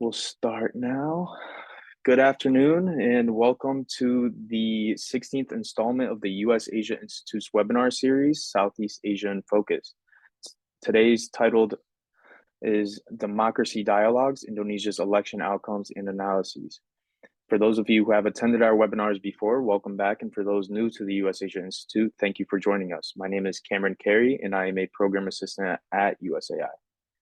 We'll start now. Good afternoon and welcome to the 16th installment of the U.S. Asia Institute's webinar series, Southeast Asia in Focus. Today's titled is Democracy Dialogues, Indonesia's Election Outcomes and Analyses. For those of you who have attended our webinars before, welcome back. And for those new to the U.S. Asia Institute, thank you for joining us. My name is Cameron Carey and I am a program assistant at USAI.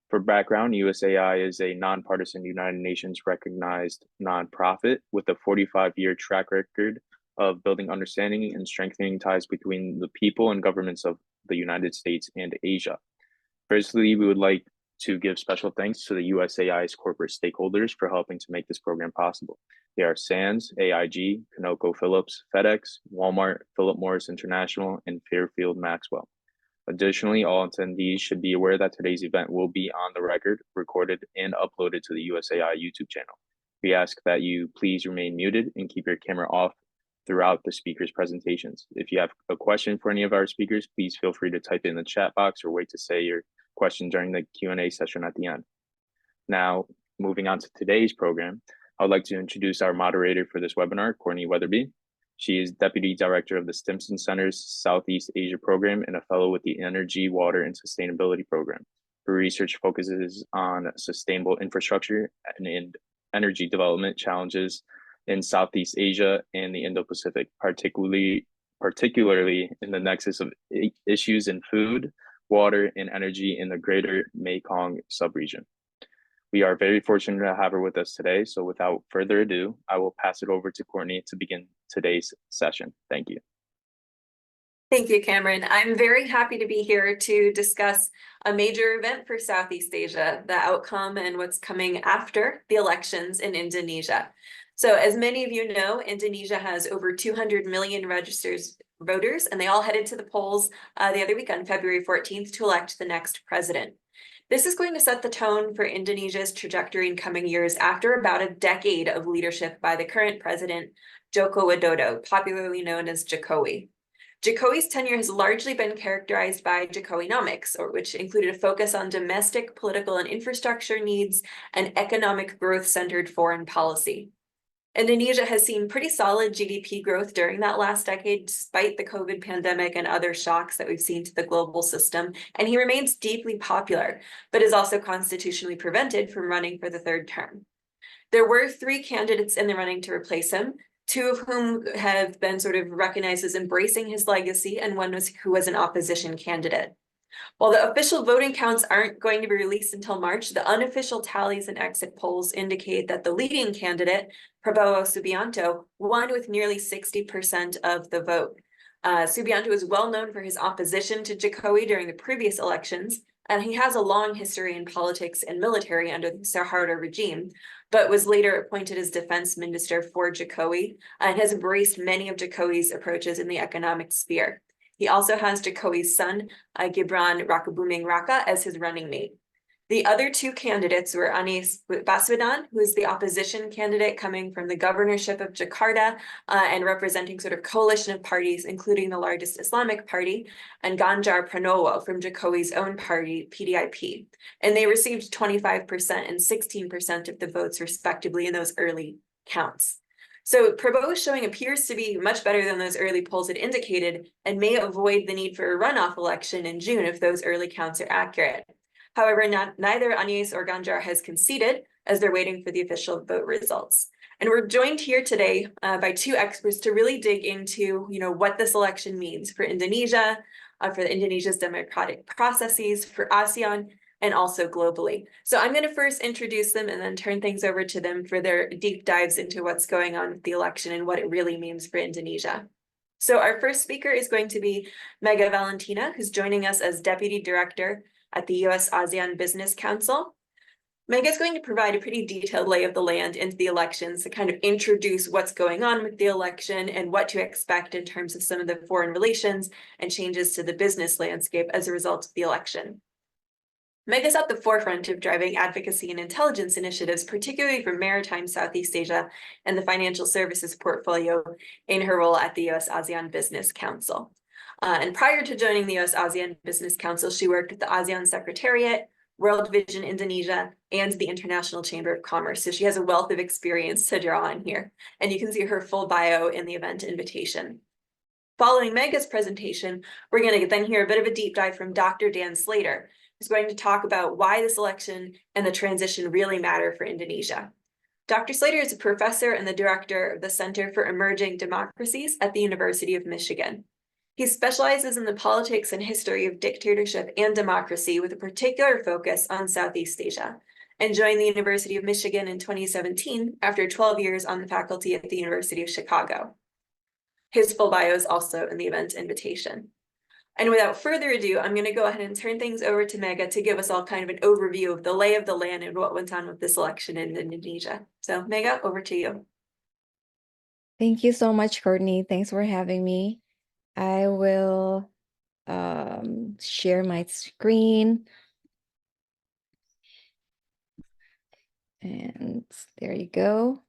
For background, USAI is a nonpartisan United Nations recognized nonprofit with a 45-year track record of building understanding and strengthening ties between the people and governments of the United States and Asia. Firstly, we would like to give special thanks to the USAI's corporate stakeholders for helping to make this program possible. They are SANS, AIG, ConocoPhillips, FedEx, Walmart, Philip Morris International, and Fairfield Maxwell. Additionally, all attendees should be aware that today's event will be on the record, recorded, and uploaded to the USAI YouTube channel. We ask that you please remain muted and keep your camera off throughout the speakers' presentations. If you have a question for any of our speakers, please feel free to type it in the chat box or wait to say your question during the Q&A session at the end. Now, moving on to today's program, I would like to introduce our moderator for this webinar, Courtney Weatherby. She is Deputy Director of the Stimson Center's Southeast Asia Program and a fellow with the Energy, Water, and Sustainability Program. Her research focuses on sustainable infrastructure and energy development challenges in Southeast Asia and the Indo-Pacific, particularly in the nexus of issues in food, water, and energy in the greater Mekong subregion. We are very fortunate to have her with us today. So without further ado, I will pass it over to Courtney to begin today's session. Thank you. Thank you, Cameron. I'm very happy to be here to discuss a major event for Southeast Asia, the outcome and what's coming after the elections in Indonesia. So as many of you know, Indonesia has over 200 million registered voters, and they all headed to the polls the other week on February 14th to elect the next president. This is going to set the tone for Indonesia's trajectory in coming years after about a decade of leadership by the current president, Joko Widodo, popularly known as Jokowi. Jokowi's tenure has largely been characterized by Jokowinomics, which included a focus on domestic, political, and infrastructure needs and economic growth-centered foreign policy. Indonesia has seen pretty solid GDP growth during that last decade, despite the COVID pandemic and other shocks that we've seen to the global system, and he remains deeply popular, but is also constitutionally prevented from running for the third term. There were 3 candidates in the running to replace him, 2 of whom have been sort of recognized as embracing his legacy, and one who was an opposition candidate. While the official voting counts aren't going to be released until March, the unofficial tallies and exit polls indicate that the leading candidate, Prabowo Subianto, won with nearly 60% of the vote. Subianto is well known for his opposition to Jokowi during the previous elections, and he has a long history in politics and military under the Suharto regime, but was later appointed as defense minister for Jokowi and has embraced many of Jokowi's approaches in the economic sphere. He also has Jokowi's son, Gibran Rakebuming Raka, as his running mate. The other 2 candidates were Anies Baswedan, who is the opposition candidate coming from the governorship of Jakarta and representing sort of coalition of parties, including the largest Islamic party, and Ganjar Pranowo from Jokowi's own party, PDIP. And they received 25% and 16% of the votes, respectively, in those early counts. So Prabowo's showing appears to be much better than those early polls had indicated and may avoid the need for a runoff election in June if those early counts are accurate. However, neither Anies or Ganjar has conceded as they're waiting for the official vote results. And we're joined here today by 2 experts to really dig into, what this election means for Indonesia, for Indonesia's democratic processes, for ASEAN, and also globally. So I'm going to first introduce them and then turn things over to them for their deep dives into what's going on with the election and what it really means for Indonesia. So our first speaker is going to be Mega Valentina, who's joining us as Deputy Director at the U.S. ASEAN Business Council. Mega is going to provide a pretty detailed lay of the land into the elections to kind of introduce what's going on with the election and what to expect in terms of some of the foreign relations and changes to the business landscape as a result of the election. Mega's at the forefront of driving advocacy and intelligence initiatives, particularly for maritime Southeast Asia and the financial services portfolio in her role at the U.S. ASEAN Business Council. And prior to joining the U.S. ASEAN Business Council, she worked at the ASEAN Secretariat, World Vision Indonesia, and the International Chamber of Commerce. So she has a wealth of experience to draw on here. And you can see her full bio in the event invitation. Following Mega's presentation, we're going to then hear a bit of a deep dive from Dr. Dan Slater, who's going to talk about why this election and the transition really matter for Indonesia. Dr. Slater is a professor and the director of the Center for Emerging Democracies at the University of Michigan. He specializes in the politics and history of dictatorship and democracy with a particular focus on Southeast Asia, and joined the University of Michigan in 2017 after 12 years on the faculty at the University of Chicago. His full bio is also in the event invitation. And without further ado, I'm going to go ahead and turn things over to Mega to give us all kind of an overview of the lay of the land and what went on with this election in Indonesia. So Mega, over to you. Thank you so much, Courtney. Thanks for having me. I will share my screen. And there you go.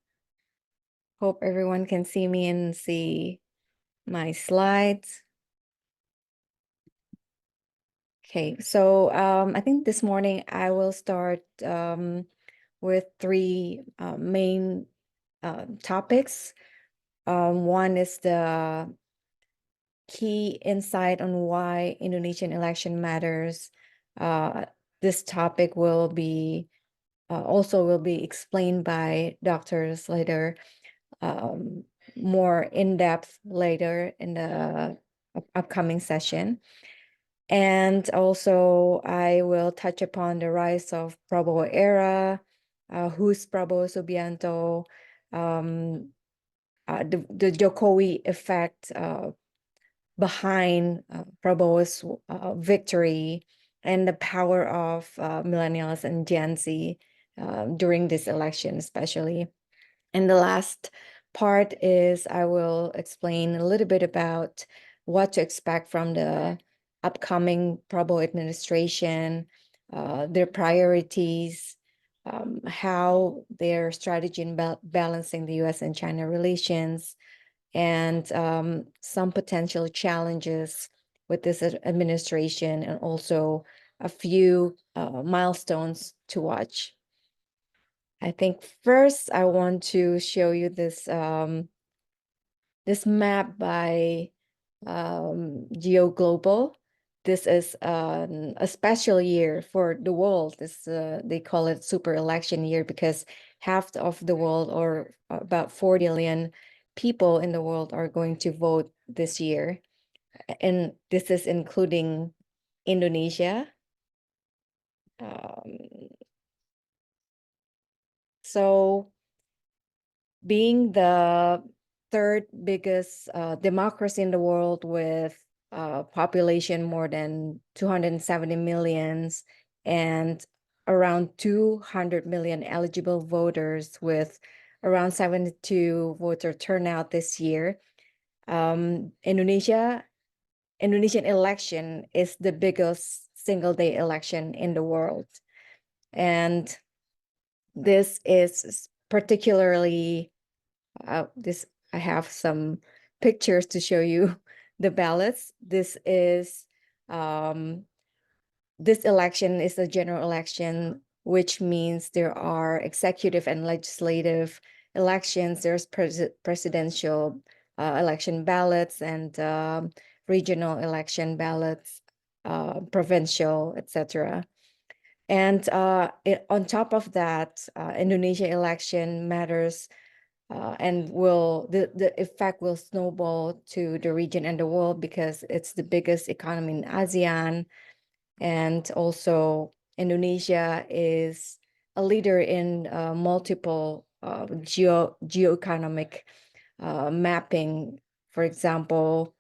Hope everyone can see me and see my slides. Okay, so I think this morning I will start with three main topics. One is the key insight on why Indonesian election matters. This topic will be also explained by Dr. Slater more in depth later in the upcoming session. And also I will touch upon the rise of Prabowo era, who's Prabowo Subianto, the Jokowi effect behind Prabowo's victory, and the power of millennials and Gen Z during this election, especially. And the last part is I will explain a little bit about what to expect from the upcoming Prabowo administration, their priorities, how their strategy in balancing the US and China relations, and some potential challenges with this administration, and also a few milestones to watch. I think first I want to show you this this map by GeoGlobal. This is a special year for the world. This they call it super election year because half of the world, or about 40 million people in the world, are going to vote this year. And this is including Indonesia. So being the third biggest democracy in the world, with population more than 270 millions and around 200 million eligible voters, with around 72 voter turnout this year, Indonesian election is the biggest single day election in the world. And this is particularly I have some pictures to show you the ballots. This election is a general election, which means there are executive and legislative elections. There's presidential election ballots, and regional election ballots, provincial, etc. And on top of that, Indonesia election matters, and the effect will snowball to the region and the world, because it's the biggest economy in ASEAN. And also Indonesia is a leader in multiple geoeconomic mapping. For example,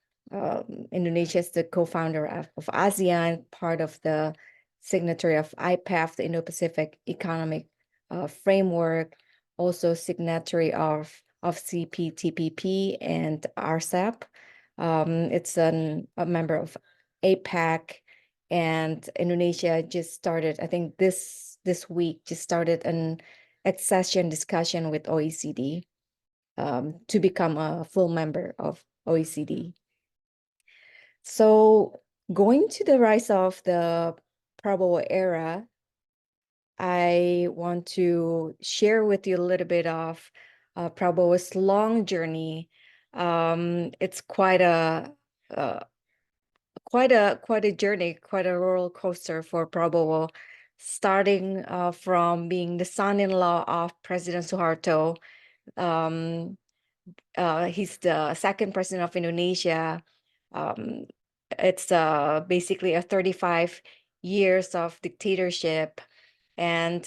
Indonesia is the co-founder of ASEAN, part of the signatory of IPEF, the Indo-Pacific Economic Framework, also signatory of CPTPP and RCEP. It's a member of APEC, and Indonesia just started, I think this week, just started an accession discussion with OECD to become a full member of OECD. So going to the rise of the Prabowo era, I want to share with you a little bit of Prabowo's long journey. It's quite a journey, quite a roller coaster for Prabowo, starting from being the son-in-law of President Suharto. He's the second president of Indonesia. It's basically a 35 years of dictatorship, and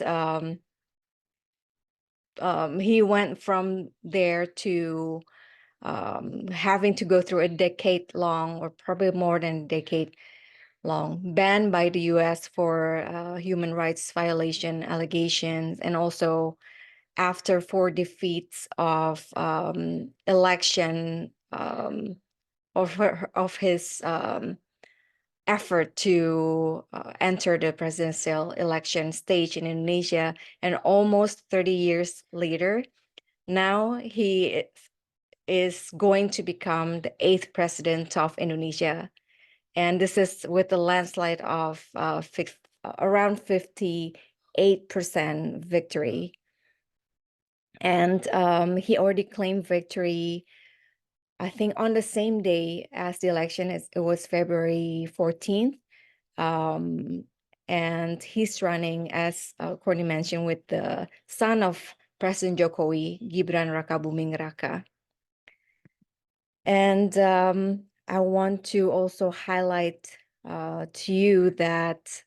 he went from there to having to go through a decade long, or probably more than a decade long, ban by the US for human rights violation allegations, and also after 4 defeats of election of his effort to enter the presidential election stage in Indonesia, and almost 30 years later, now he is going to become the 8th president of Indonesia. And this is with a landslide of around 58% victory. And he already claimed victory, I think, on the same day as the election. It was February 14th. And he's running, as Courtney mentioned, with the son of President Jokowi, Gibran Rakabuming Raka. And I want to also highlight to you that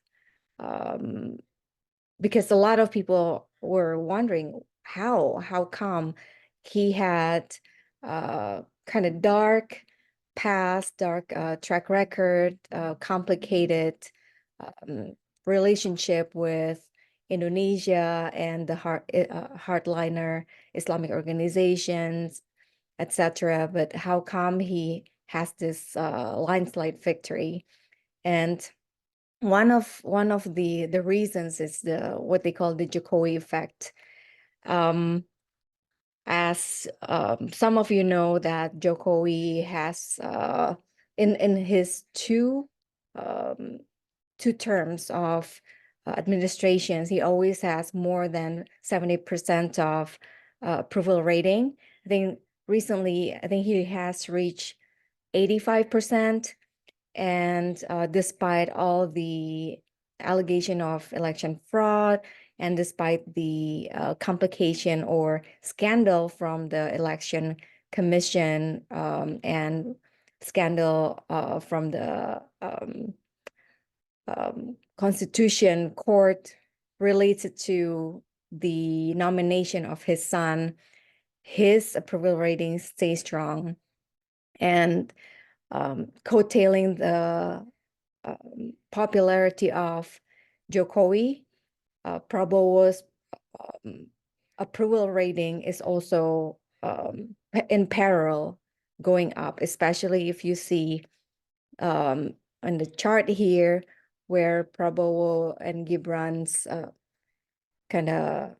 because a lot of people were wondering how come he had kind of dark past, dark track record, complicated relationship with Indonesia and the hardliner Islamic organizations, etc. But how come he has this landslide victory? And one of the reasons is what they call the Jokowi effect. As some of you know, that Jokowi has in his two terms of administrations, he always has more than 70% of approval rating. I think recently, he has reached 85%. And despite all the allegation of election fraud, and despite the complication or scandal from the election commission, and scandal from the Constitution Court related to the nomination of his son, his approval ratings stay strong. And coattailing the popularity of Jokowi, Prabowo's approval rating is also in parallel going up, especially if you see on the chart here where Prabowo and Gibran's kind of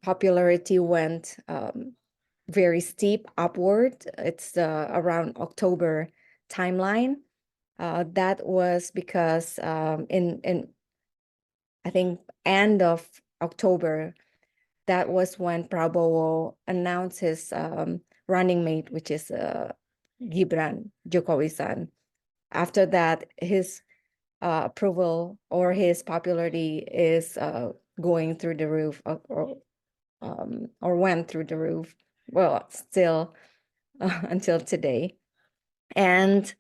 popularity went very steep upward. It's around October timeline. That was because in I think end of October, that was when Prabowo announced his running mate, which is Gibran, Jokowi's son. After that, his approval or his popularity is going through the roof, or went through the roof. Well, still until today. And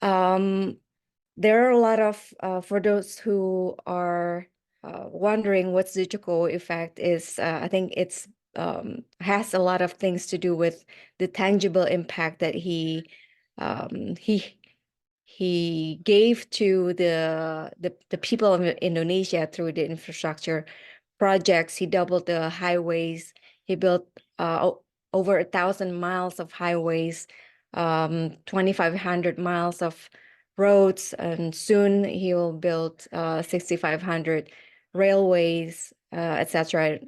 there are a lot of, for those who are wondering what the Jokowi effect is, I think it's has a lot of things to do with the tangible impact that he gave to the people of Indonesia through the infrastructure projects. He doubled the highways. He built over 1,000 miles of highways, 2,500 miles of roads, and soon he will build 6,500 railways, etc.,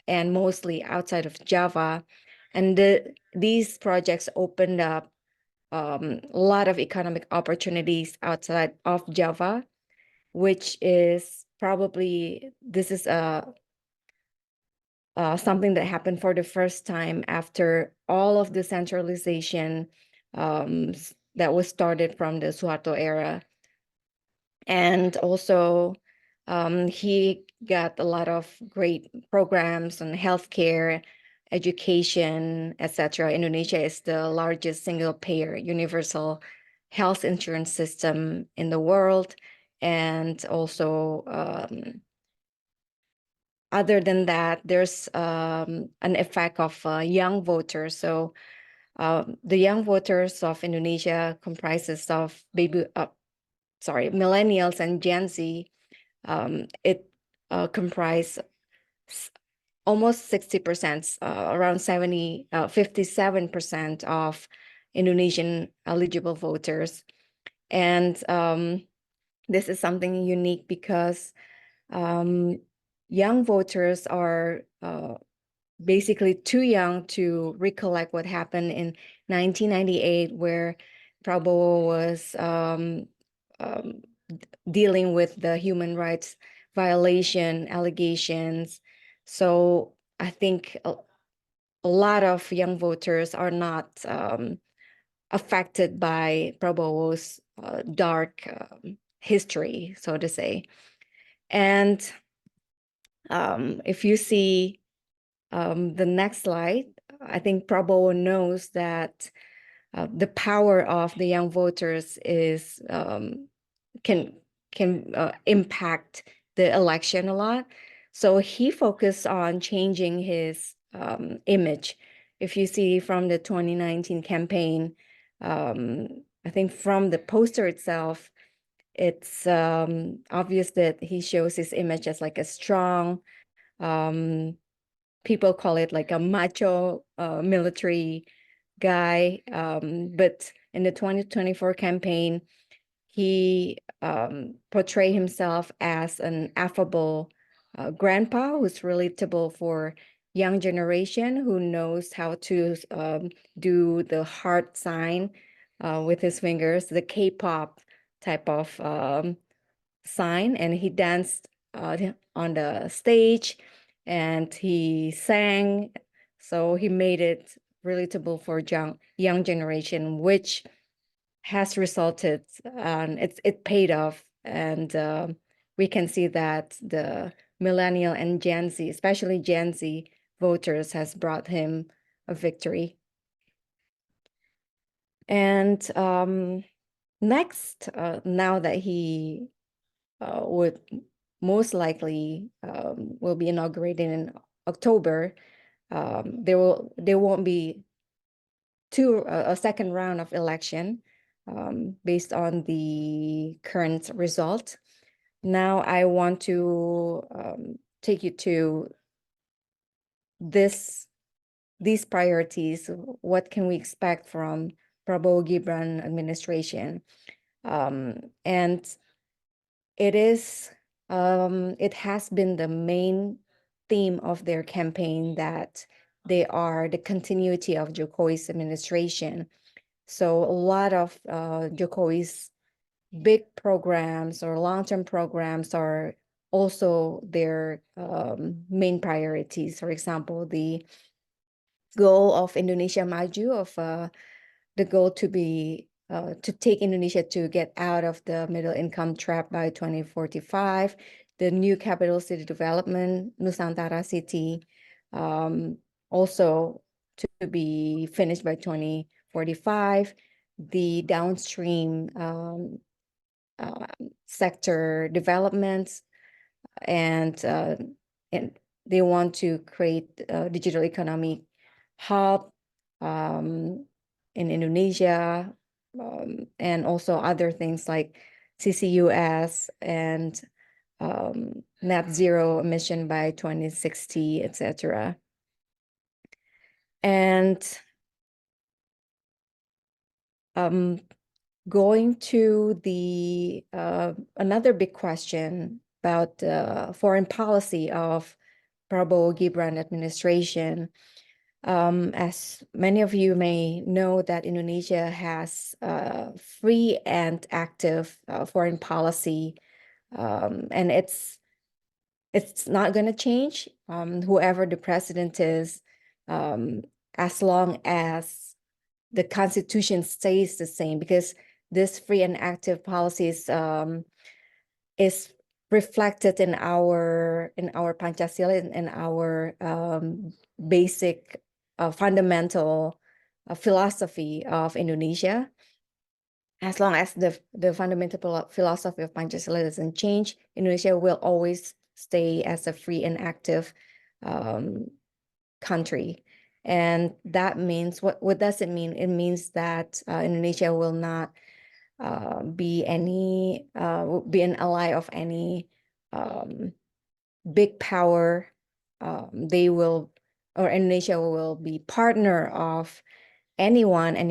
and mostly outside of Java. And these projects opened up a lot of economic opportunities outside of Java, which is probably this is something that happened for the first time after all of the centralization that was started from the Suharto era. And also, he got a lot of great programs on healthcare, education, etc. Indonesia is the largest single-payer universal health insurance system in the world. And also, other than that, there's an effect of young voters. So the young voters of Indonesia comprises of millennials and Gen Z. It comprise almost 60%, around 57% of Indonesian eligible voters. And this is something unique because young voters are basically too young to recollect what happened in 1998, where Prabowo was dealing with the human rights violation allegations. So I think a lot of young voters are not affected by Prabowo's dark history, so to say. And if you see the next slide, I think Prabowo knows that the power of the young voters is can impact the election a lot. So he focused on changing his image. If you see from the 2019 campaign, I think from the poster itself, it's obvious that he shows his image as like a strong, people call it like a macho military guy. But in the 2024 campaign, he portrayed himself as an affable grandpa who's relatable for young generation, who knows how to do the heart sign with his fingers, the K-pop type of sign. And he danced on the stage and he sang. So he made it relatable for young generation, which has resulted, it paid off. And we can see that the millennial and Gen Z, especially Gen Z voters, has brought him a victory. And next, now that he would most likely will be inaugurated in October, there won't be a second round of election based on the current result. Now I want to take you to these priorities. What can we expect from Prabowo Gibran administration? And it has been the main theme of their campaign that they are the continuity of Jokowi's administration. So a lot of Jokowi's big programs or long-term programs are also their main priorities. For example, the goal of Indonesia Maju, of the goal to take Indonesia to get out of the middle income trap by 2045, the new capital city development, Nusantara City, also to be finished by 2045, the downstream sector developments, and they want to create a digital economy hub in Indonesia, and also other things like CCUS and net zero emission by 2060, etc. And going to the another big question about foreign policy of Prabowo Gibran administration. As many of you may know, that Indonesia has free and active foreign policy, and it's it's not going to change, whoever the president is, as long as the Constitution stays the same, because this free and active policies is reflected in our Pancasila, in our basic fundamental philosophy of Indonesia. As long as the fundamental philosophy of Pancasila doesn't change, Indonesia will always stay as a free and active country. And that means, what does it mean? It means that Indonesia will not be an ally of any big power. Indonesia will be partner of any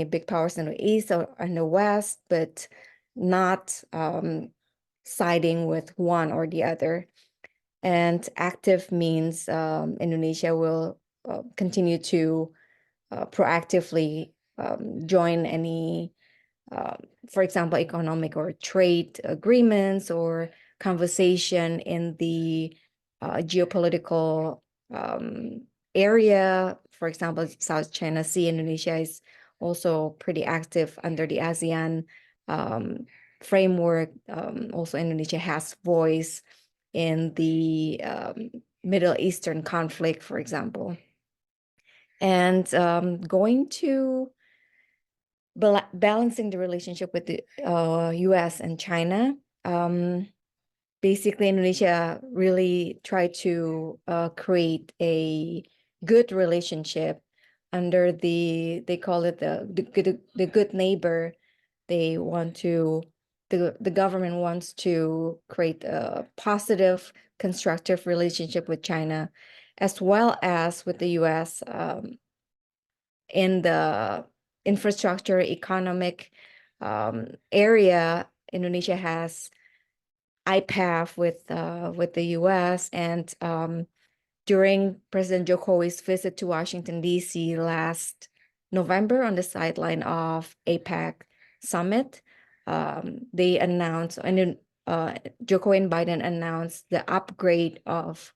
big powers in the East or in the West, but not siding with one or the other. And active means Indonesia will continue to proactively join any, for example, economic or trade agreements or conversation in the geopolitical area. For example, South China Sea. Indonesia is also pretty active under the ASEAN framework. Also, Indonesia has voice in the Middle Eastern conflict, for example. And going to balancing the relationship with the US and China. Basically, Indonesia really tried to create a good relationship under they call it the good neighbor. They want to, the government wants to create a positive, constructive relationship with China, as well as with the US in the infrastructure, economic area. Indonesia has IPAF with the US, and during President Jokowi's visit to Washington, D.C. last November on the sideline of APEC summit, they announced, and then Jokowi and Biden announced the upgrade of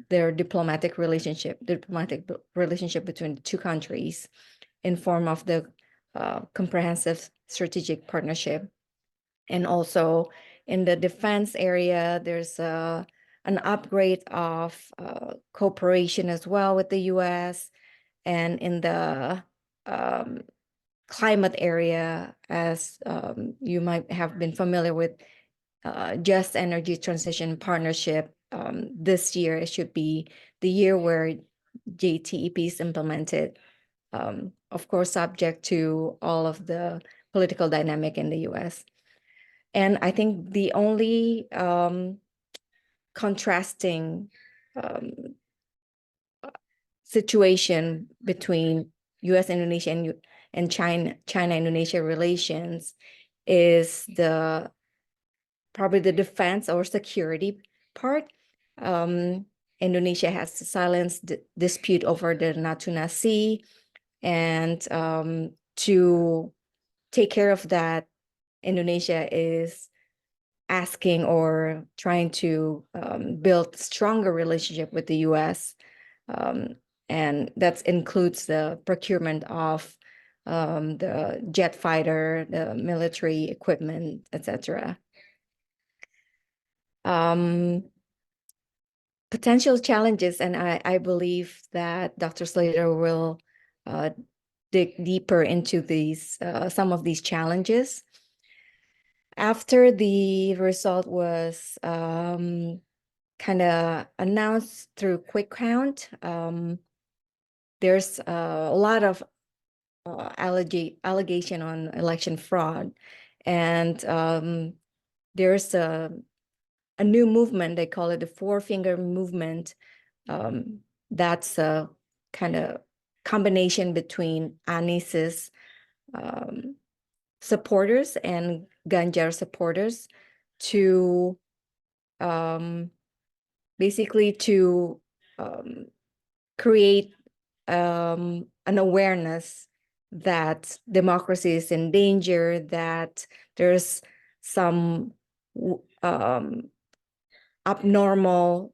their diplomatic relationship between the two countries in form of the comprehensive strategic partnership. And also in the defense area, there's an upgrade of cooperation as well with the US. And in the climate area, as you might have been familiar with, Just Energy Transition Partnership, this year it should be the year where JTEP is implemented, of course, subject to all of the political dynamic in the US. And I think the only contrasting situation between US, Indonesia, and China-Indonesia relations is probably the defense or security part. Indonesia has to silence the dispute over the Natuna Sea, and to take care of that, Indonesia is asking or trying to build stronger relationship with the US, and that includes the procurement of the jet fighter, the military equipment, etc. Potential challenges, and I believe that Dr. Slater will dig deeper into these some of these challenges. After the result was kind of announced through quick count, there's a lot of allegation on election fraud, and there's a new movement. They call it the Four Finger Movement. That's a kind of combination between Anies's supporters and Ganjar supporters to basically to create an awareness that democracy is in danger, that there's some abnormal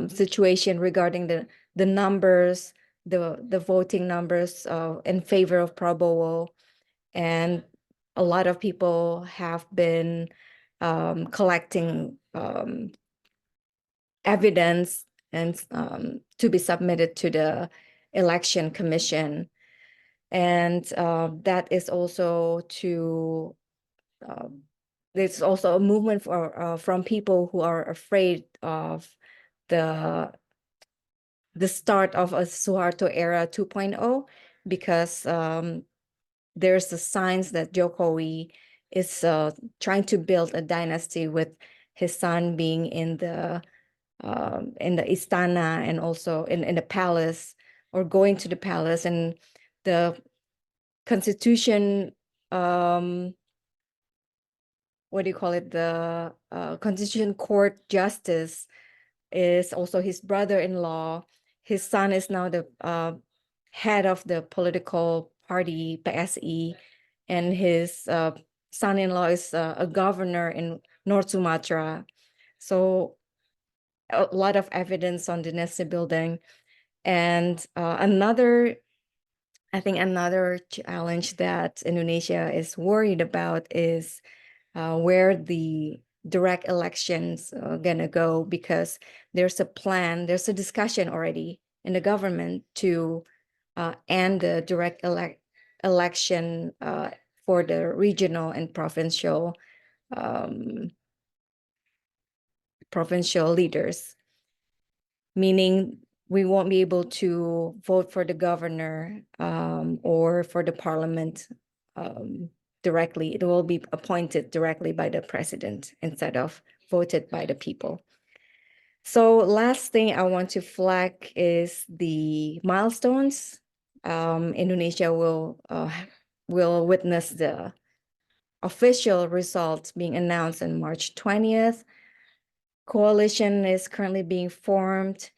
situation regarding the numbers, the voting numbers in favor of Prabowo, and a lot of people have been collecting evidence and to be submitted to the election commission. And that is also to there's also a movement for from people who are afraid of the start of a Suharto era 2.0, because there's the signs that Jokowi is trying to build a dynasty with his son being in the istana and also in the palace, or going to the palace. And the constitution, what do you call it, the constitution court justice is also his brother-in-law. His son is now the head of the political party PSI, and his son-in-law is a governor in North Sumatra. So a lot of evidence on dynasty building. And I think another challenge that Indonesia is worried about is where the direct elections are gonna go, because there's a discussion already in the government to end the direct election for the regional and provincial leaders, meaning we won't be able to vote for the governor or for the parliament directly. It will be appointed directly by the president instead of voted by the people. So last thing I want to flag is the milestones. Indonesia will witness the official results being announced on March 20th. Coalition is currently being formed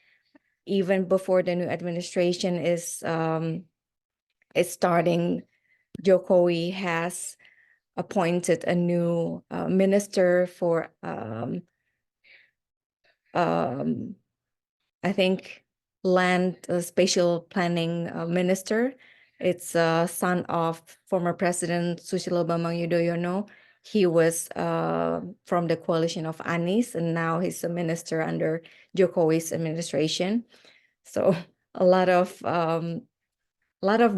even before the new administration is starting. Jokowi has appointed a new minister for I think land spatial planning minister. It's a son of former President Susilo Bambang Yudhoyono. He was from the coalition of Anies, and now he's a minister under Jokowi's administration. So a lot of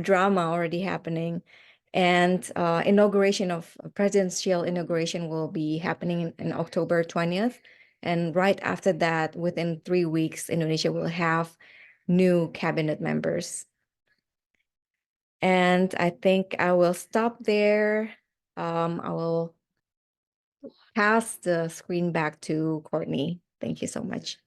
drama already happening. And presidential inauguration will be happening in October 20th. And right after that, within 3 weeks, Indonesia will have new cabinet members. And I think I will stop there. I will pass the screen back to Courtney. Thank you so much.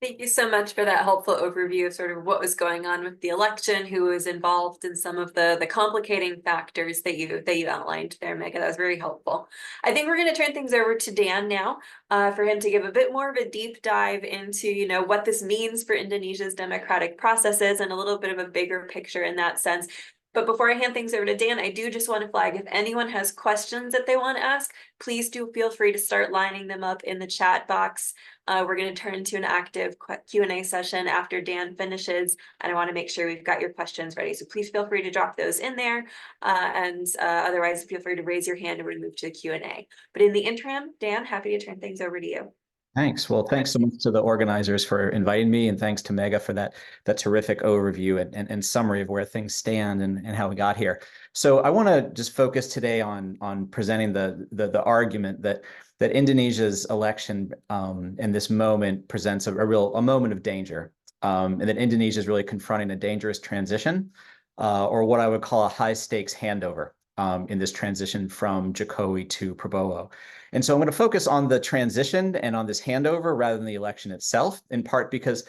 Thank you so much for that helpful overview of sort of what was going on with the election, who was involved in some of the complicating factors that you outlined there, Megha. That was very helpful. I think we're going to turn things over to Dan now for him to give a bit more of a deep dive into, what this means for Indonesia's democratic processes and a little bit of a bigger picture in that sense. But before I hand things over to Dan, I do just want to flag, if anyone has questions that they want to ask, please do feel free to start lining them up in the chat box. We're going to turn into an active Q&A session after Dan finishes, and I want to make sure we've got your questions ready. So please feel free to drop those in there, and otherwise feel free to raise your hand and we'll move to the Q&A. But in the interim, Dan, happy to turn things over to you. Thanks. Well, thanks so much to the organizers for inviting me, and thanks to Megha for that terrific overview and summary of where things stand and how we got here. So I want to just focus today on presenting the argument that Indonesia's election in this moment presents a moment of danger, and that Indonesia is really confronting a dangerous transition, or what I would call a high stakes handover in this transition from Jokowi to Prabowo. And so I'm going to focus on the transition and on this handover rather than the election itself, in part because,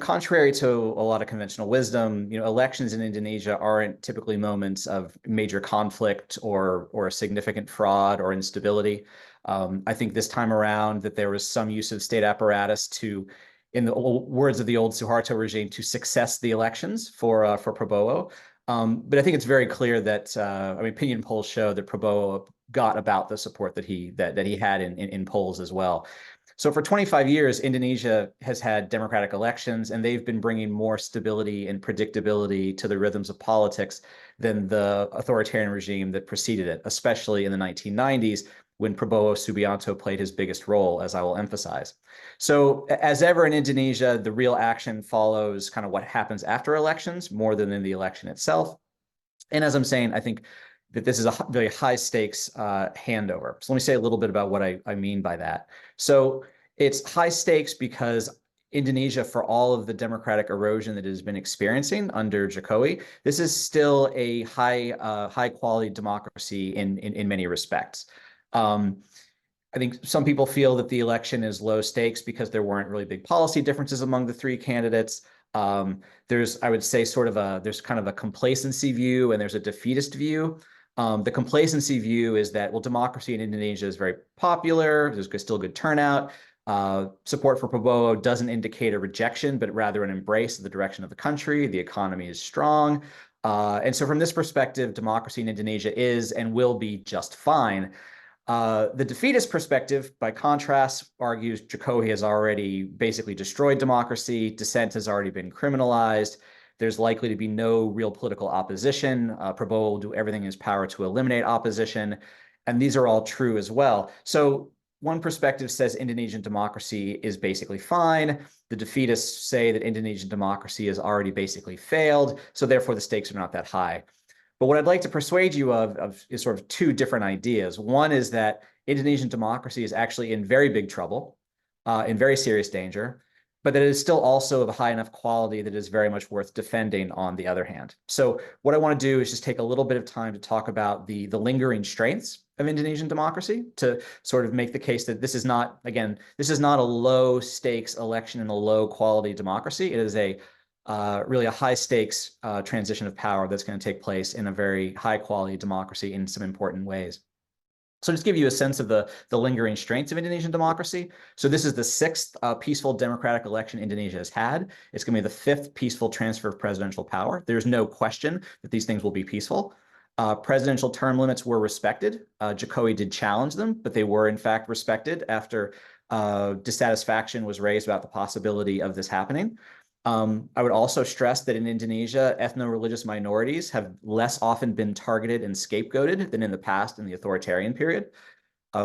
contrary to a lot of conventional wisdom, elections in Indonesia aren't typically moments of major conflict or significant fraud or instability. I think this time around that there was some use of state apparatus to, in the words of the old Suharto regime, to success the elections for Prabowo. But I think it's very clear that opinion polls show that Prabowo got about the support that he had in polls as well. So for 25 years, Indonesia has had democratic elections, and they've been bringing more stability and predictability to the rhythms of politics than the authoritarian regime that preceded it, especially in the 1990s when Prabowo Subianto played his biggest role, as I will emphasize. So as ever in Indonesia, the real action follows kind of what happens after elections more than in the election itself. And as I'm saying, I think that this is a very high stakes handover. So let me say a little bit about what I mean by that. So it's high stakes because Indonesia, for all of the democratic erosion that it has been experiencing under Jokowi, this is still a high quality democracy in many respects. I think some people feel that the election is low stakes because there weren't really big policy differences among the three candidates. There's, I would say, there's kind of a complacency view and there's a defeatist view. The complacency view is that, well, democracy in Indonesia is very popular. There's still good turnout. Support for Prabowo doesn't indicate a rejection, but rather an embrace of the direction of the country. The economy is strong. And so from this perspective, democracy in Indonesia is and will be just fine. The defeatist perspective, by contrast, argues Jokowi has already basically destroyed democracy. Dissent has already been criminalized. There's likely to be no real political opposition. Prabowo will do everything in his power to eliminate opposition. And these are all true as well. So one perspective says Indonesian democracy is basically fine. The defeatists say that Indonesian democracy has already basically failed. So therefore, the stakes are not that high. But what I'd like to persuade you of is sort of two different ideas. One is that Indonesian democracy is actually in very big trouble, in very serious danger, but that it is still also of a high enough quality that it is very much worth defending on the other hand. So what I want to do is just take a little bit of time to talk about the lingering strengths of Indonesian democracy to sort of make the case that this is not, again, this is not a low stakes election in a low quality democracy. It is really a high stakes transition of power that's going to take place in a very high quality democracy in some important ways. So just give you a sense of the lingering strengths of Indonesian democracy. So this is the sixth peaceful democratic election Indonesia has had. It's going to be the fifth peaceful transfer of presidential power. There's no question that these things will be peaceful. Presidential term limits were respected. Jokowi did challenge them, but they were in fact respected after dissatisfaction was raised about the possibility of this happening. I would also stress that in Indonesia, ethno-religious minorities have less often been targeted and scapegoated than in the past in the authoritarian period.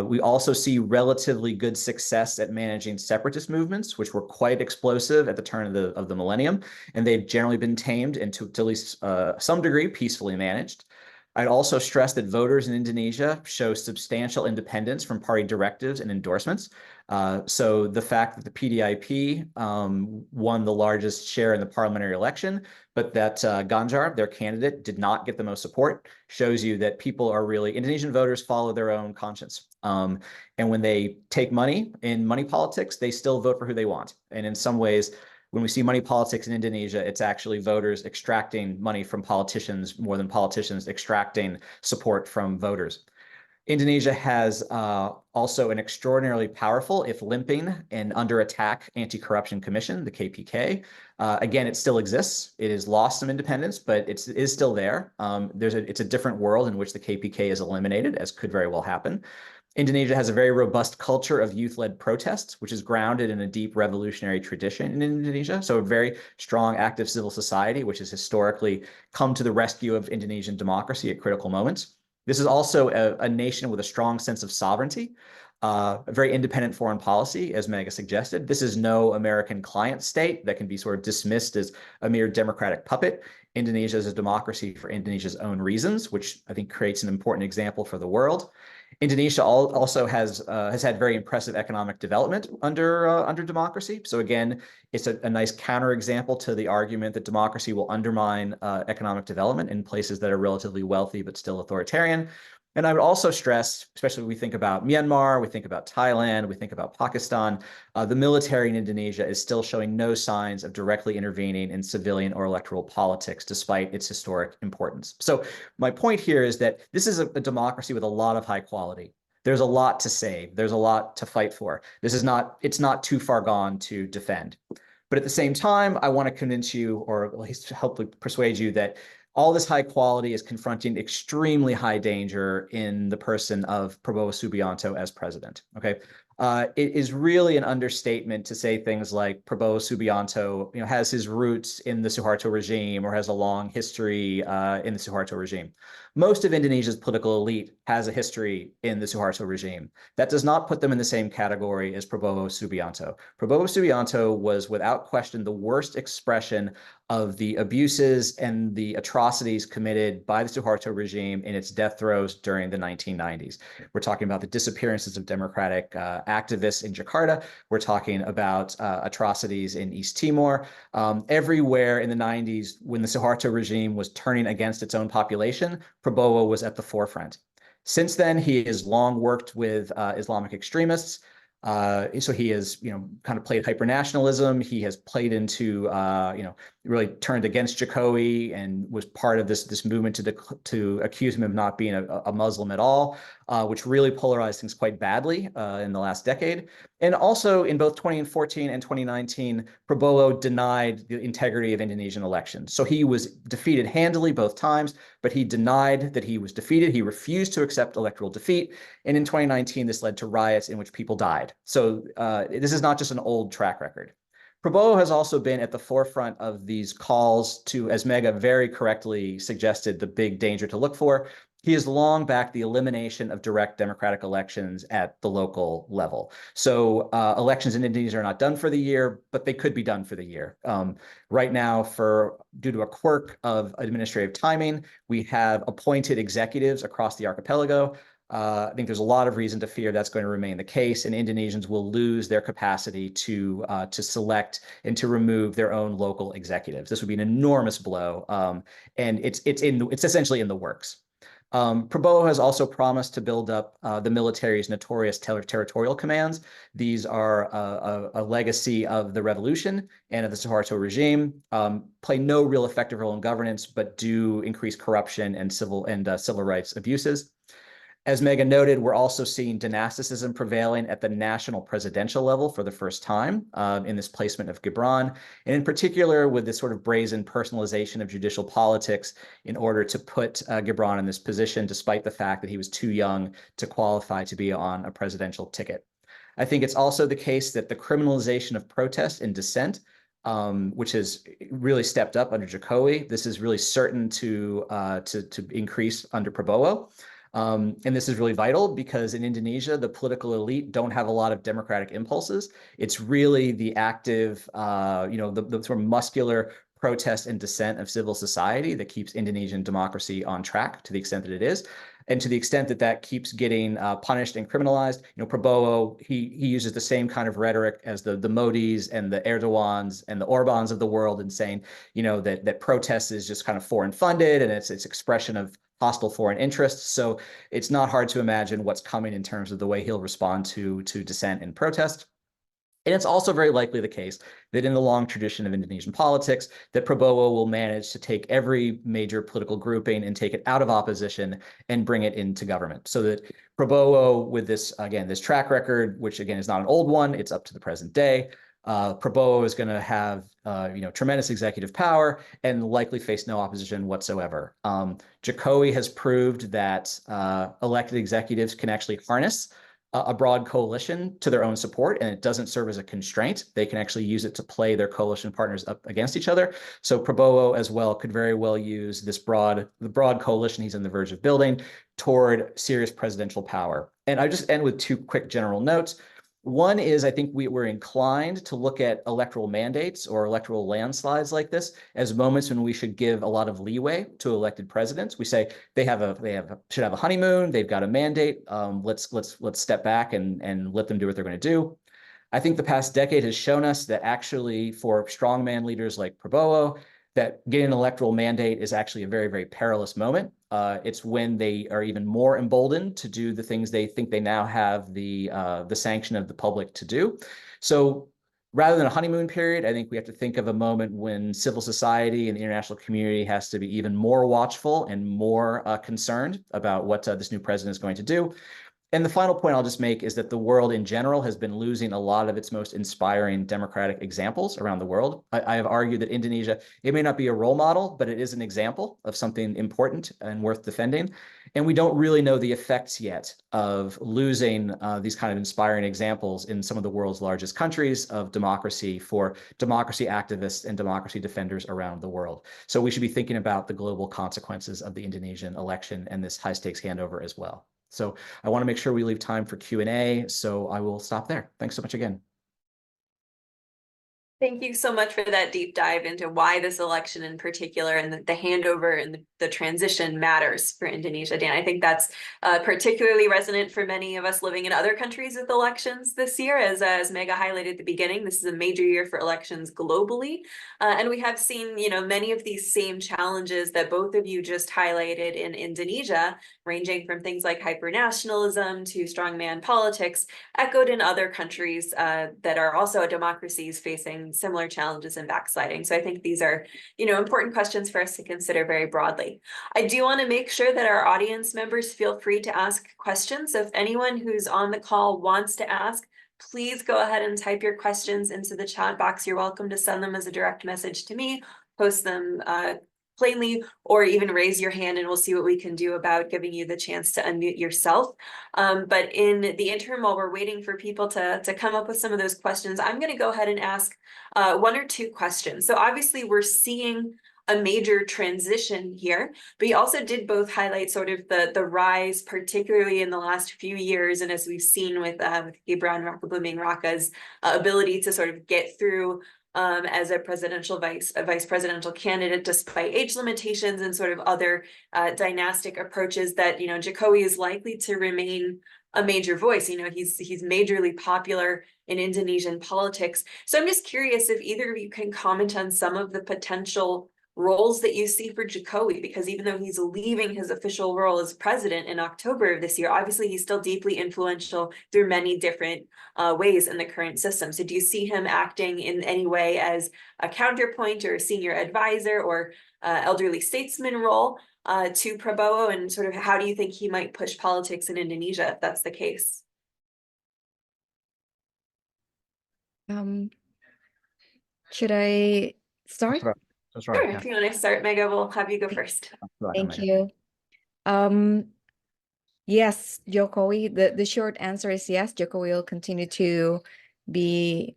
We also see relatively good success at managing separatist movements, which were quite explosive at the turn of the millennium, and they've generally been tamed and to at least some degree peacefully managed. I'd also stress that voters in Indonesia show substantial independence from party directives and endorsements. So the fact that the PDIP won the largest share in the parliamentary election, but that Ganjar, their candidate, did not get the most support, shows you that people are really, Indonesian voters follow their own conscience. And when they take money in money politics, they still vote for who they want. And in some ways, when we see money politics in Indonesia, it's actually voters extracting money from politicians more than politicians extracting support from voters. Indonesia has also an extraordinarily powerful, if limping and under attack, anti-corruption commission, the KPK. Again, it still exists. It has lost some independence, but it is still there. It's a different world in which the KPK is eliminated, as could very well happen. Indonesia has a very robust culture of youth-led protests, which is grounded in a deep revolutionary tradition in Indonesia. So a very strong, active civil society, which has historically come to the rescue of Indonesian democracy at critical moments. This is also a nation with a strong sense of sovereignty, a very independent foreign policy, as Mega suggested. This is no American client state that can be sort of dismissed as a mere democratic puppet. Indonesia is a democracy for Indonesia's own reasons, which I think creates an important example for the world. Indonesia also has had very impressive economic development under democracy. So again, it's a nice counterexample to the argument that democracy will undermine economic development in places that are relatively wealthy but still authoritarian. And I would also stress, especially when we think about Myanmar, we think about Thailand, we think about Pakistan, the military in Indonesia is still showing no signs of directly intervening in civilian or electoral politics, despite its historic importance. So my point here is that this is a democracy with a lot of high quality. There's a lot to save. There's a lot to fight for. It's not too far gone to defend. But at the same time, I want to convince you, or at least hopefully persuade you, that all this high quality is confronting extremely high danger in the person of Prabowo Subianto as president. Okay, it is really an understatement to say things like Prabowo Subianto, has his roots in the Suharto regime or has a long history in the Suharto regime. Most of Indonesia's political elite has a history in the Suharto regime. That does not put them in the same category as Prabowo Subianto. Prabowo Subianto was without question the worst expression of the abuses and the atrocities committed by the Suharto regime in its death throes during the 1990s. We're talking about the disappearances of democratic activists in Jakarta. We're talking about atrocities in East Timor. Everywhere in the 90s, when the Suharto regime was turning against its own population, Prabowo was at the forefront. Since then, he has long worked with Islamic extremists. So he has, kind of played hypernationalism. He has played into, really turned against Jokowi and was part of this movement to accuse him of not being a Muslim at all, which really polarized things quite badly in the last decade. And also in both 2014 and 2019, Prabowo denied the integrity of Indonesian elections. So he was defeated handily both times, but he denied that he was defeated. He refused to accept electoral defeat. And in 2019, this led to riots in which people died. So this is not just an old track record. Prabowo has also been at the forefront of these calls to, as Mega very correctly suggested, the big danger to look for. He has long backed the elimination of direct democratic elections at the local level. So elections in Indonesia are not done for the year, but they could be done for the year. Right now, due to a quirk of administrative timing, we have appointed executives across the archipelago. I think there's a lot of reason to fear that's going to remain the case, and Indonesians will lose their capacity to select and to remove their own local executives. This would be an enormous blow, and it's essentially in the works. Prabowo has also promised to build up the military's notorious territorial commands. These are a legacy of the revolution and of the Suharto regime, play no real effective role in governance, but do increase corruption and civil rights abuses. As Megan noted, we're also seeing dynasticism prevailing at the national presidential level for the first time in this placement of Gibran, and in particular with this sort of brazen personalization of judicial politics in order to put Gibran in this position, despite the fact that he was too young to qualify to be on a presidential ticket. I think it's also the case that the criminalization of protest and dissent, which has really stepped up under Jokowi, this is really certain to increase under Prabowo. And this is really vital because in Indonesia, the political elite don't have a lot of democratic impulses. It's really the active, the sort of muscular protest and dissent of civil society that keeps Indonesian democracy on track to the extent that it is. And to the extent that that keeps getting punished and criminalized, Prabowo, he uses the same kind of rhetoric as the Modis and the Erdogans and the Orbans of the world and saying, that protest is just kind of foreign funded and it's expression of hostile foreign interests. So it's not hard to imagine what's coming in terms of the way he'll respond to dissent and protest. And it's also very likely the case that in the long tradition of Indonesian politics, that Prabowo will manage to take every major political grouping and take it out of opposition and bring it into government. So that Prabowo, with this track record, which again is not an old one, it's up to the present day, Prabowo is going to have tremendous executive power and likely face no opposition whatsoever. Jokowi has proved that elected executives can actually harness a broad coalition to their own support, and it doesn't serve as a constraint. They can actually use it to play their coalition partners up against each other. So Prabowo as well could very well use the broad coalition he's on the verge of building toward serious presidential power. And I just end with two quick general notes. One is I think we're inclined to look at electoral mandates or electoral landslides like this as moments when we should give a lot of leeway to elected presidents. We say they should have a honeymoon, they've got a mandate. Let's step back and let them do what they're going to do. I think the past decade has shown us that actually for strongman leaders like Prabowo, that getting an electoral mandate is actually a very, very perilous moment. It's when they are even more emboldened to do the things they think they now have the sanction of the public to do. So rather than a honeymoon period, I think we have to think of a moment when civil society and the international community has to be even more watchful and more concerned about what this new president is going to do. And the final point I'll just make is that the world in general has been losing a lot of its most inspiring democratic examples around the world. I have argued that Indonesia, it may not be a role model, but it is an example of something important and worth defending. And we don't really know the effects yet of losing these kind of inspiring examples in some of the world's largest countries of democracy for democracy activists and democracy defenders around the world. So we should be thinking about the global consequences of the Indonesian election and this high-stakes handover as well. So I want to make sure we leave time for Q&A, so I will stop there. Thanks so much again. Thank you so much for that deep dive into why this election in particular and the handover and the transition matters for Indonesia, Dan. I think that's particularly resonant for many of us living in other countries with elections this year. As Mega highlighted at the beginning, this is a major year for elections globally. And we have seen, many of these same challenges that both of you just highlighted in Indonesia, ranging from things like hyper-nationalism to strongman politics, echoed in other countries that are also democracies facing similar challenges and backsliding. So I think these are, important questions for us to consider very broadly. I do want to make sure that our audience members feel free to ask questions. So if anyone who's on the call wants to ask, please go ahead and type your questions into the chat box. You're welcome to send them as a direct message to me, post them plainly, or even raise your hand and we'll see what we can do about giving you the chance to unmute yourself. But in the interim, while we're waiting for people to come up with some of those questions, I'm going to go ahead and ask one or two questions. So obviously we're seeing a major transition here, but you also did both highlight sort of the rise, particularly in the last few years, and as we've seen with Gibran Rakebuming Raka's ability to sort of get through as a vice presidential candidate, despite age limitations and sort of other dynastic approaches, that Jokowi is likely to remain a major voice. He's majorly popular in Indonesian politics. So I'm just curious if either of you can comment on some of the potential roles that you see for Jokowi, because even though he's leaving his official role as president in October of this year, obviously he's still deeply influential through many different ways in the current system. So do you see him acting in any way as a counterpoint or a senior advisor or elderly statesman role to Prabowo, and sort of how do you think he might push politics in Indonesia if that's the case? Should I start? That's right. Sure, Yeah. if you want to start, Mega, we'll have you go first. Thank you. Yes, Jokowi, the short answer is yes, Jokowi will continue to be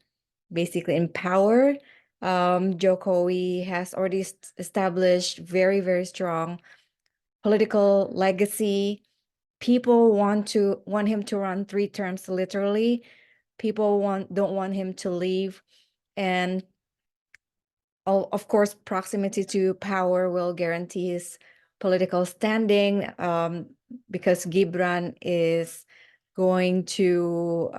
basically in power. Jokowi has already established very, very strong political legacy. People want him to run 3 terms literally. People don't want him to leave. And of course, proximity to power will guarantee his political standing, because Gibran is going to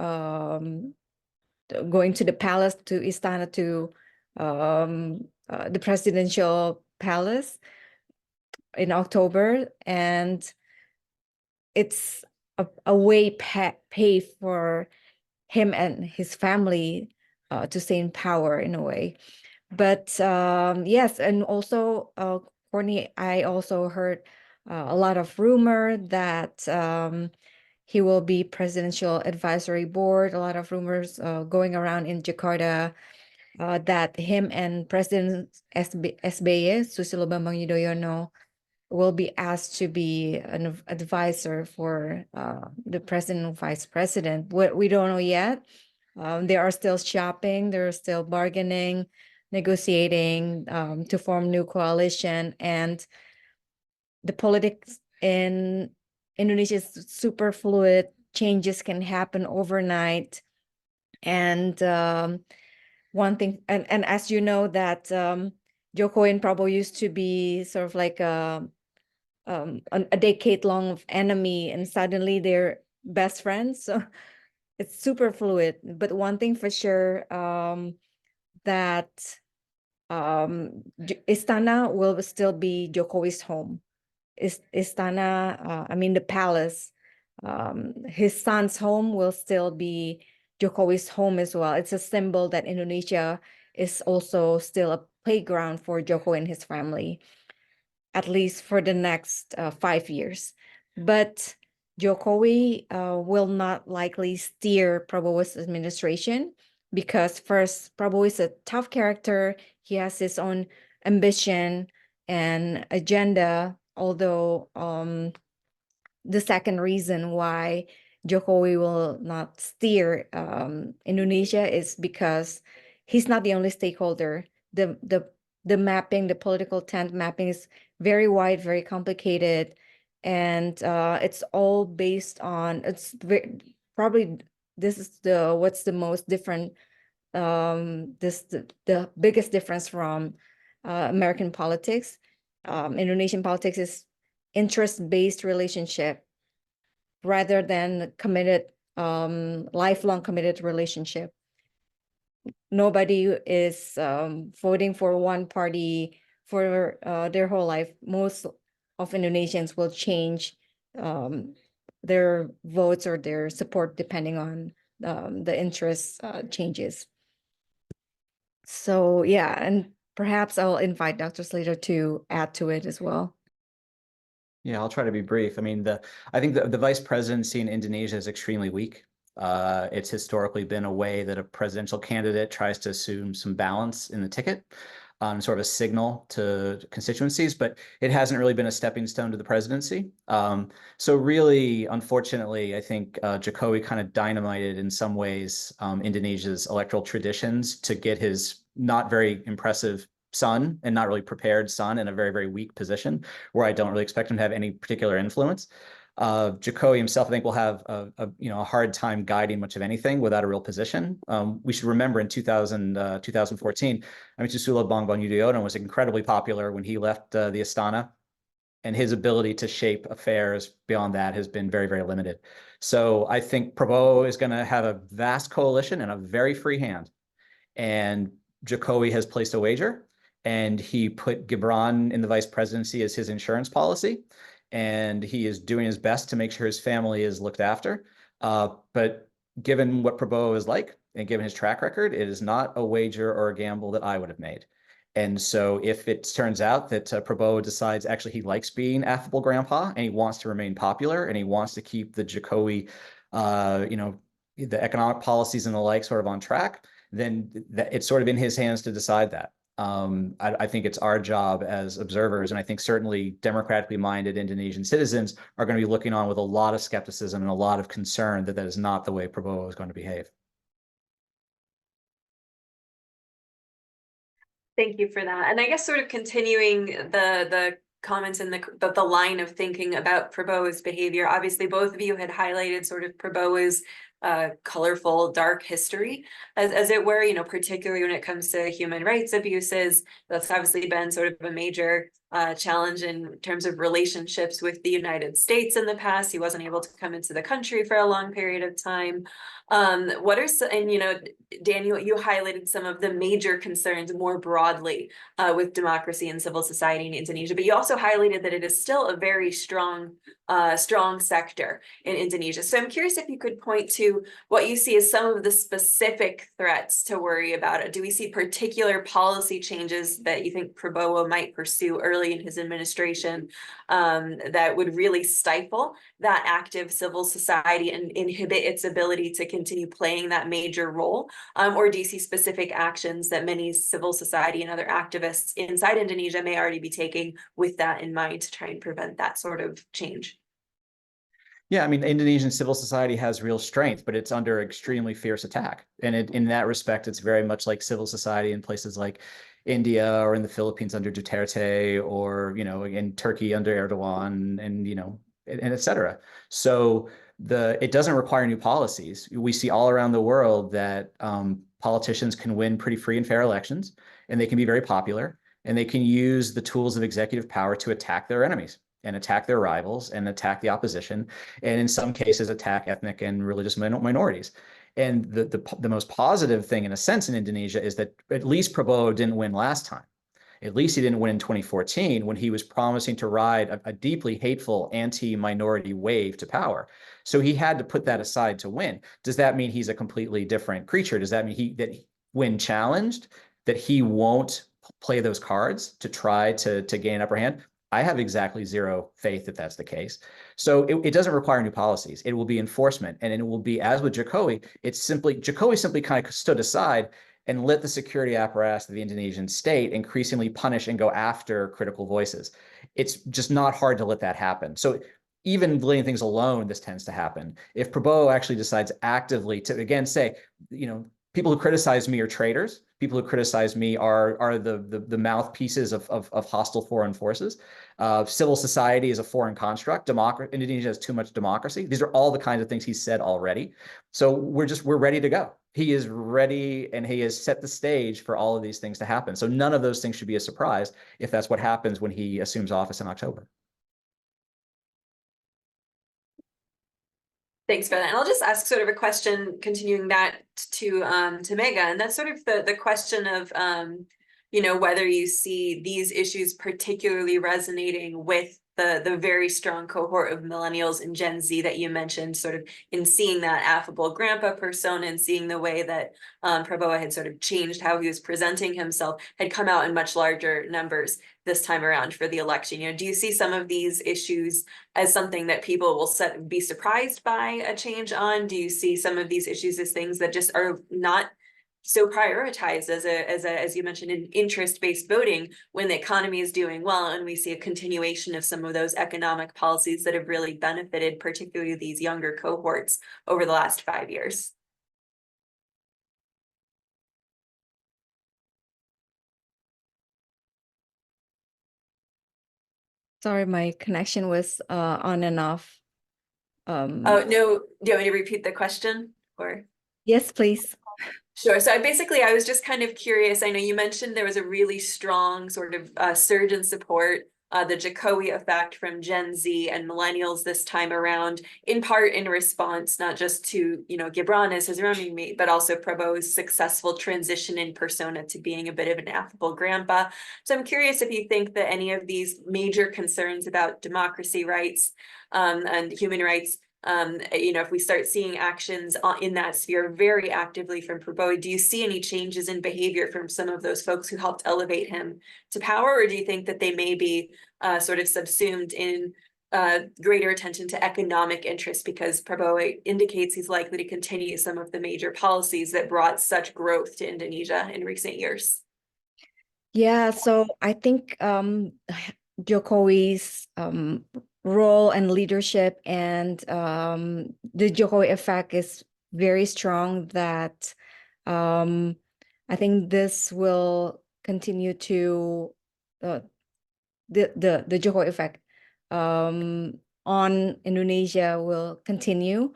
the palace, to Istana, to the presidential palace in October, and it's a way pay for him and his family to stay in power in a way. But yes, and also, Courtney, I also heard a lot of rumor that he will be presidential advisory board. A lot of rumors going around in Jakarta that him and President SBY, Susilo Bambang Yudhoyono, will be asked to be an advisor for the president and vice president. What we don't know yet. They are still shopping. They're still bargaining, negotiating to form new coalition, and the politics in Indonesia is super fluid. Changes can happen overnight, and one thing, and as you know, that Jokowi and Prabowo used to be sort of like a decade-long enemy, and suddenly they're best friends. So it's super fluid. But one thing for sure, that Istana will still be Jokowi's home. Istana, I mean the palace, his son's home will still be Jokowi's home as well. It's a symbol that Indonesia is also still a playground for Jokowi and his family, at least for the next 5 years. But Jokowi will not likely steer Prabowo's administration because first, Prabowo is a tough character. He has his own ambition and agenda, although the second reason why Jokowi will not steer Indonesia is because he's not the only stakeholder. The mapping, the political tent mapping is very wide, very complicated, and it's all based on probably this is what's the most different the biggest difference from American politics. Indonesian politics is interest-based relationship rather than committed lifelong committed relationship. Nobody is voting for one party for their whole life. Most of Indonesians will change their votes or their support depending on the interest changes. So yeah, and perhaps I'll invite Dr. Slater to add to it as well. Yeah, I'll try to be brief. I mean, I think the vice presidency in Indonesia is extremely weak. It's historically been a way that a presidential candidate tries to assume some balance in the ticket, sort of a signal to constituencies, but it hasn't really been a stepping stone to the presidency. So really, unfortunately, I think Jokowi kind of dynamited in some ways Indonesia's electoral traditions to get his not very impressive son and not really prepared son in a very, very weak position where I don't really expect him to have any particular influence. Jokowi himself, I think, will have a hard time guiding much of anything without a real position. We should remember in 2014, Susilo Bambang Yudhoyono was incredibly popular when he left the Istana, and his ability to shape affairs beyond that has been very, very limited. So I think Prabowo is going to have a vast coalition and a very free hand. And Jokowi has placed a wager, and he put Gibran in the vice presidency as his insurance policy. And he is doing his best to make sure his family is looked after. But given what Prabowo is like, and given his track record, it is not a wager or a gamble that I would have made. And so if it turns out that Prabowo decides actually he likes being affable grandpa and he wants to remain popular and he wants to keep the Jokowi, the economic policies and the like sort of on track, then it's sort of in his hands to decide that. I think it's our job as observers, and I think certainly democratically minded Indonesian citizens are going to be looking on with a lot of skepticism and a lot of concern that that is not the way Prabowo is going to behave. Thank you for that. And I guess sort of continuing the comments and the line of thinking about Prabowo's behavior, obviously both of you had highlighted sort of Prabowo's colorful, dark history, as it were, particularly when it comes to human rights abuses. That's obviously been sort of a major challenge in terms of relationships with the United States in the past. He wasn't able to come into the country for a long period of time. Daniel, you highlighted some of the major concerns more broadly with democracy and civil society in Indonesia, but you also highlighted that it is still a very strong sector in Indonesia. So I'm curious if you could point to what you see as some of the specific threats to worry about. Do we see particular policy changes that you think Prabowo might pursue early in his administration that would really stifle that active civil society and inhibit its ability to continue playing that major role? Or do you see specific actions that many civil society and other activists inside Indonesia may already be taking with that in mind to try and prevent that sort of change? Yeah, I mean, Indonesian civil society has real strength, but it's under extremely fierce attack. And in that respect, it's very much like civil society in places like India or in the Philippines under Duterte, or, in Turkey under Erdogan, and et cetera. So it doesn't require new policies. We see all around the world that politicians can win pretty free and fair elections, and they can be very popular, and they can use the tools of executive power to attack their enemies and attack their rivals and attack the opposition, and in some cases attack ethnic and religious minorities. And the most positive thing, in a sense, in Indonesia is that at least Prabowo didn't win last time. At least he didn't win in 2014 when he was promising to ride a deeply hateful anti-minority wave to power. So he had to put that aside to win. Does that mean he's a completely different creature? Does that mean that when challenged, that he won't play those cards to try to gain an upper hand? I have exactly zero faith that that's the case. So it doesn't require new policies. It will be enforcement. And it will be, as with Jokowi, Jokowi simply kind of stood aside and let the security apparatus of the Indonesian state increasingly punish and go after critical voices. It's just not hard to let that happen. So even letting things alone, this tends to happen. If Prabowo actually decides actively to, again, say, people who criticize me are traitors. People who criticize me are the mouthpieces of hostile foreign forces. Civil society is a foreign construct. Indonesia has too much democracy. These are all the kinds of things he's said already. So we're ready to go. He is ready, and he has set the stage for all of these things to happen. So none of those things should be a surprise if that's what happens when he assumes office in October. Thanks for that. And I'll just ask sort of a question, continuing that to Mega, and that's sort of the question of whether you see these issues particularly resonating with the very strong cohort of millennials and Gen Z that you mentioned, sort of in seeing that affable grandpa persona and seeing the way that Prabowo had sort of changed how he was presenting himself, had come out in much larger numbers this time around for the election. Do you see some of these issues as something that people will be surprised by a change on? Do you see some of these issues as things that just are not so prioritized as you mentioned, in interest-based voting when the economy is doing well, and we see a continuation of some of those economic policies that have really benefited particularly these younger cohorts over the last 5 years? Sorry, my connection was on and off. Oh, no, do you want me to repeat the question, or? Yes, please. Sure. So I was just kind of curious. I know you mentioned there was a really strong sort of surge in support, the Jokowi effect from Gen Z and millennials this time around, in part in response not just to, Gibran as his running mate, but also Prabowo's successful transition in persona to being a bit of an affable grandpa. So I'm curious if you think that any of these major concerns about democracy rights and human rights, if we start seeing actions in that sphere very actively from Prabowo, do you see any changes in behavior from some of those folks who helped elevate him to power, or do you think that they may be sort of subsumed in greater attention to economic interests because Prabowo indicates he's likely to continue some of the major policies that brought such growth to Indonesia in recent years? Yeah, so I think Jokowi's role and leadership and the Jokowi effect is very strong, that I think this will continue to the Jokowi effect on Indonesia will continue,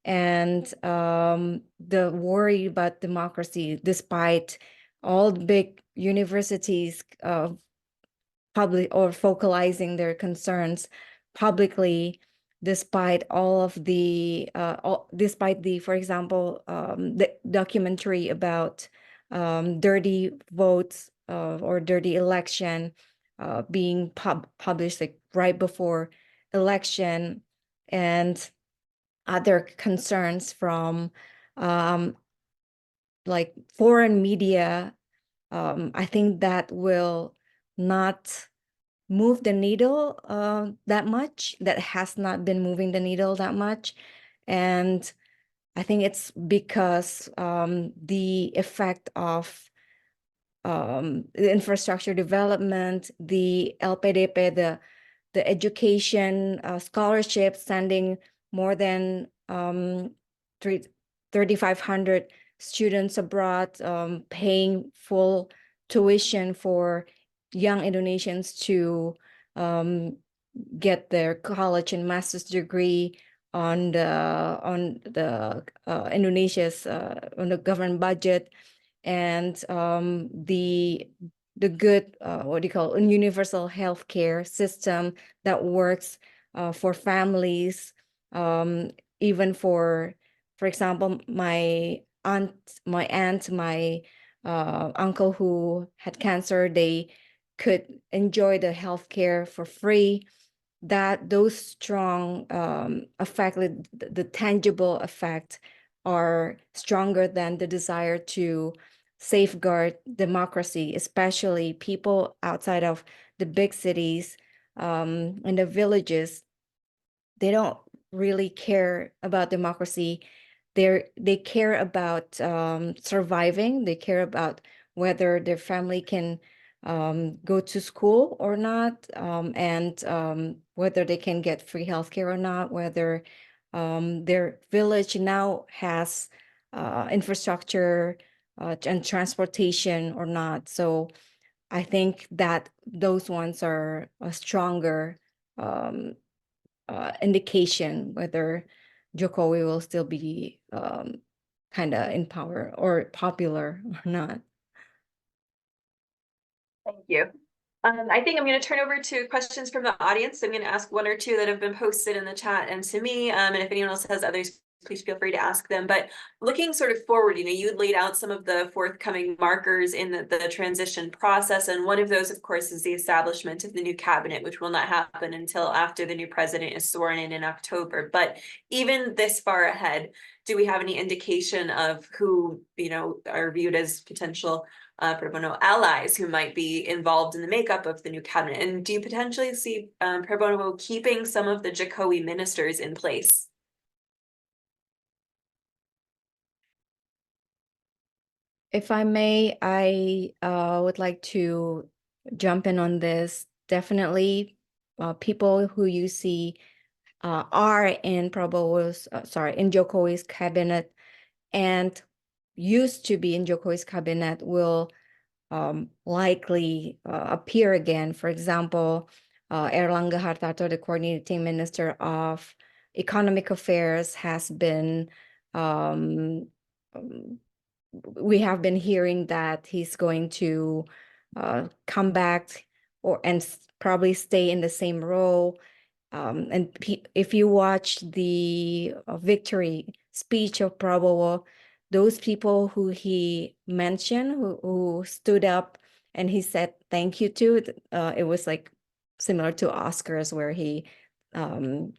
and the worry about democracy, despite all the big universities public or focalizing their concerns publicly, despite all of the despite the, for example, the documentary about dirty votes or dirty election being published like right before election, and other concerns from like foreign media, I think that will not move the needle that much. That has not been moving the needle that much. And I think it's because the effect of the infrastructure development, the LPDP, the education scholarship, sending more than 3,500 students abroad, paying full tuition for young Indonesians to get their college and master's degree on the Indonesia's on the government budget, and the good what do you call universal healthcare system that works for families, even for example, my aunt, my uncle who had cancer, they could enjoy the healthcare for free. That those strong effect, the tangible effect, are stronger than the desire to safeguard democracy, especially people outside of the big cities in the villages, they don't really care about democracy. They care about surviving. They care about whether their family can go to school or not, and whether they can get free healthcare or not, whether their village now has infrastructure and transportation or not. So I think that those ones are a stronger indication whether Jokowi will still be kind of in power or popular or not. Thank you. I think I'm going to turn over to questions from the audience. I'm going to ask one or two that have been posted in the chat and to me. And if anyone else has others, please feel free to ask them. But looking sort of forward, you laid out some of the forthcoming markers in the transition process. And one of those, of course, is the establishment of the new cabinet, which will not happen until after the new president is sworn in October. But even this far ahead, do we have any indication of who, are viewed as potential pro bono allies who might be involved in the makeup of the new cabinet? And do you potentially see pro bono keeping some of the Jokowi ministers in place? If I may, I would like to jump in on this. Definitely, people who you see are in in Jokowi's cabinet and used to be in Jokowi's cabinet will likely appear again. For example, Erlangga Hartarto, the coordinating minister of economic affairs, has been we have been hearing that he's going to come back and probably stay in the same role. And if you watch the victory speech of Prabowo, those people who he mentioned, who stood up and he said thank you to, it was like similar to Oscars where he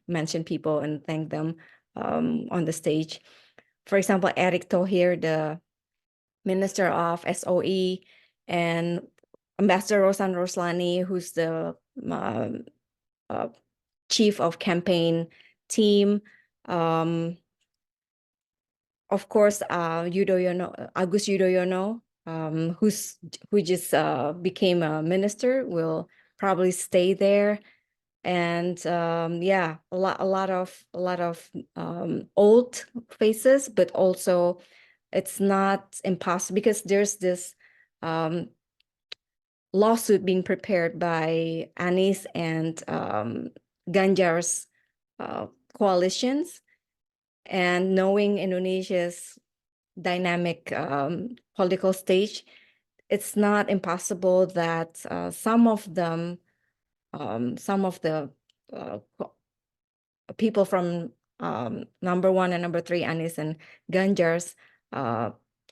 mentioned people and thanked them on the stage. For example, Erick Thohir, the Minister of SOE, and Ambassador Rosan Roslani, who's the chief of campaign team. Of course, Agus Yudhoyono, who just became a minister, will probably stay there. And yeah, a lot of old faces, but also it's not impossible because there's this lawsuit being prepared by Anies and Ganjar's coalitions. And knowing Indonesia's dynamic political stage, it's not impossible that some of the people from number 1 and number 3, Anies and Ganjar's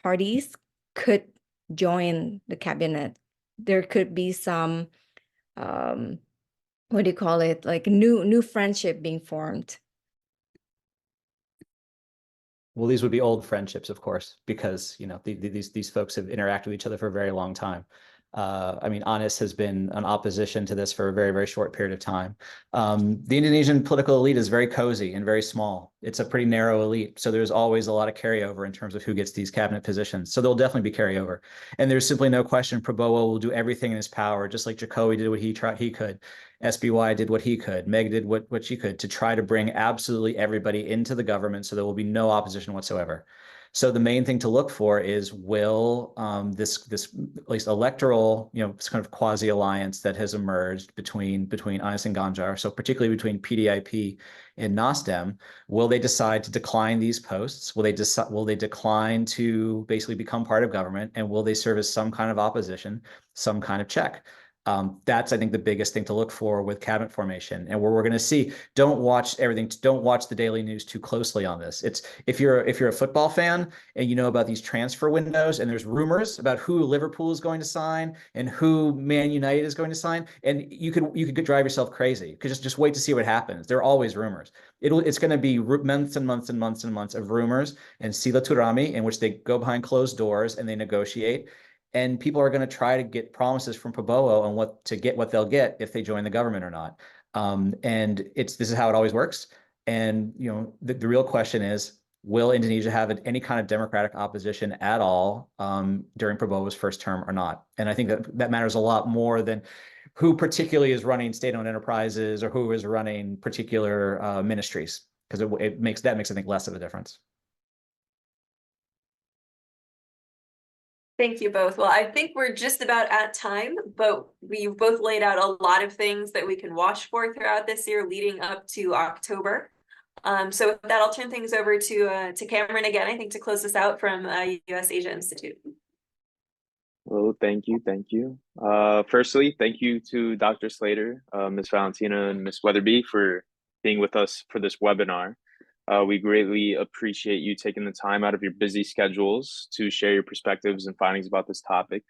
parties could join the cabinet. There could be some what do you call it, like new friendship being formed. Well, these would be old friendships, of course, because these folks have interacted with each other for a very long time. I mean, Anies has been an opposition to this for a very, very short period of time. The Indonesian political elite is very cozy and very small. It's a pretty narrow elite. So there's always a lot of carryover in terms of who gets these cabinet positions. So there'll definitely be carryover. And there's simply no question Prabowo will do everything in his power, just like Jokowi did what he could. SBY did what he could. Meg did what she could to try to bring absolutely everybody into the government so there will be no opposition whatsoever. So the main thing to look for is will this at least electoral, kind of quasi alliance that has emerged between Anies and Ganjar, so particularly between PDIP and NASDEM, will they decide to decline these posts? Will they decline to basically become part of government, and will they serve as some kind of opposition, some kind of check? That's, I think, the biggest thing to look for with cabinet formation, and where we're going to see. Don't watch the daily news too closely on this. It's if you're a football fan and you know about these transfer windows and there's rumors about who Liverpool is going to sign and who Man United is going to sign, and you could drive yourself crazy because just wait to see what happens. There are always rumors. It's going to be months and months and months and months of rumors and silaturahmi in which they go behind closed doors and they negotiate. and people are going to try to get promises from Prabowo on what they'll get if they join the government or not. And this is how it always works. And the real question is, will Indonesia have any kind of democratic opposition at all during Prabowo's first term or not? And I think that matters a lot more than who particularly is running state-owned enterprises or who is running particular ministries, because that makes, I think, less of a difference. Thank you both. Well, I think we're just about at time, but we've both laid out a lot of things that we can watch for throughout this year leading up to October. So with that, I'll turn things over to Cameron again, I think, to close this out from US Asia Institute. Well, thank you. Firstly, thank you to Dr. Slater, Ms. Valentina, and Ms. Weatherby for being with us for this webinar. We greatly appreciate you taking the time out of your busy schedules to share your perspectives and findings about this topic.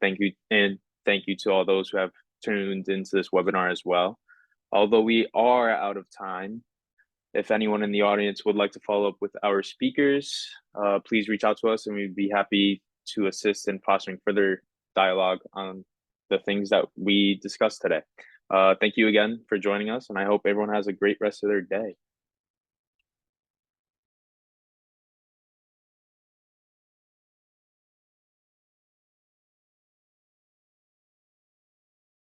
Thank you, and thank you to all those who have tuned into this webinar as well. Although we are out of time, if anyone in the audience would like to follow up with our speakers, please reach out to us and we'd be happy to assist in fostering further dialogue on the things that we discussed today. Thank you again for joining us, and I hope everyone has a great rest of their day.